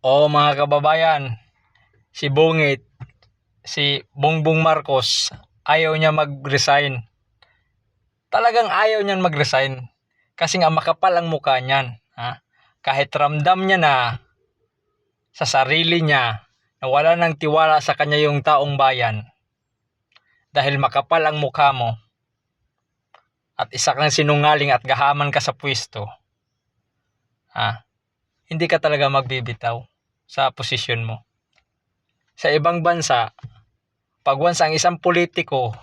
O mga kababayan, si Bungit, si Bongbong Marcos, ayaw niya mag-resign. Talagang ayaw niyan mag-resign. Kasi nga makapal ang mukha niyan. Ha? Kahit ramdam niya na sa sarili niya na wala nang tiwala sa kanya yung taong bayan. Dahil makapal ang mukha mo at isa kang sinungaling at gahaman ka sa pwesto. Hindi ka talaga magbibitaw sa posisyon mo. Sa ibang bansa, pag once ang isang politiko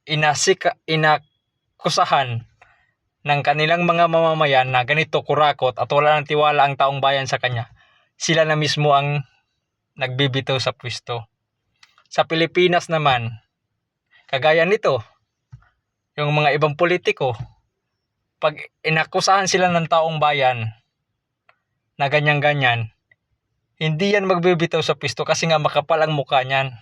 inakusahan ng kanilang mga mamamayan na ganito kurakot at wala ng tiwala ang taong bayan sa kanya, sila na mismo ang nagbibitaw sa pwesto. Sa Pilipinas naman, kagaya nito, yung mga ibang politiko, pag inakusahan sila ng taong bayan na ganyan-ganyan, hindi yan magbibitaw sa pwesto kasi nga makapal ang mukha niyan.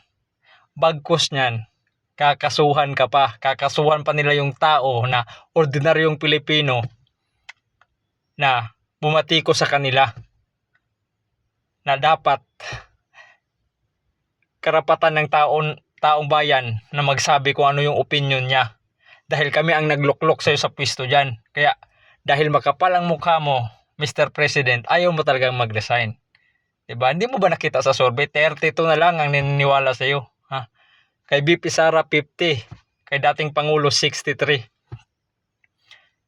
Bagkus niyan, kakasuhan ka pa. Kakasuhan pa nila yung tao na ordinaryong Pilipino na bumatiko sa kanila. Na dapat karapatan ng taong bayan na magsabi kung ano yung opinion niya. Dahil kami ang nagluklok sa'yo sa pwesto dyan. Kaya dahil makapal ang mukha mo, Mr. President, ayaw mo talagang mag-resign. Diba? Hindi mo ba nakita sa survey? 32 na lang ang naniniwala sa'yo. Kay VP Sara 50, kay dating Pangulo 63.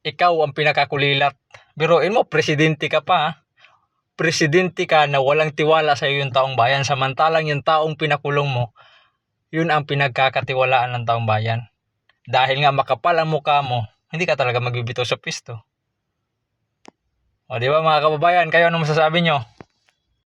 Ikaw ang pinakakulilat. Biruin mo, presidente ka pa. Presidente ka na walang tiwala sa iyo yung taong bayan. Samantalang yung taong pinakulong mo, yun ang pinagkakatiwalaan ng taong bayan. Dahil nga makapal ang mukha mo, hindi ka talaga magbibitaw sa pwesto. O di ba mga kababayan, kayo ano masasabi nyo?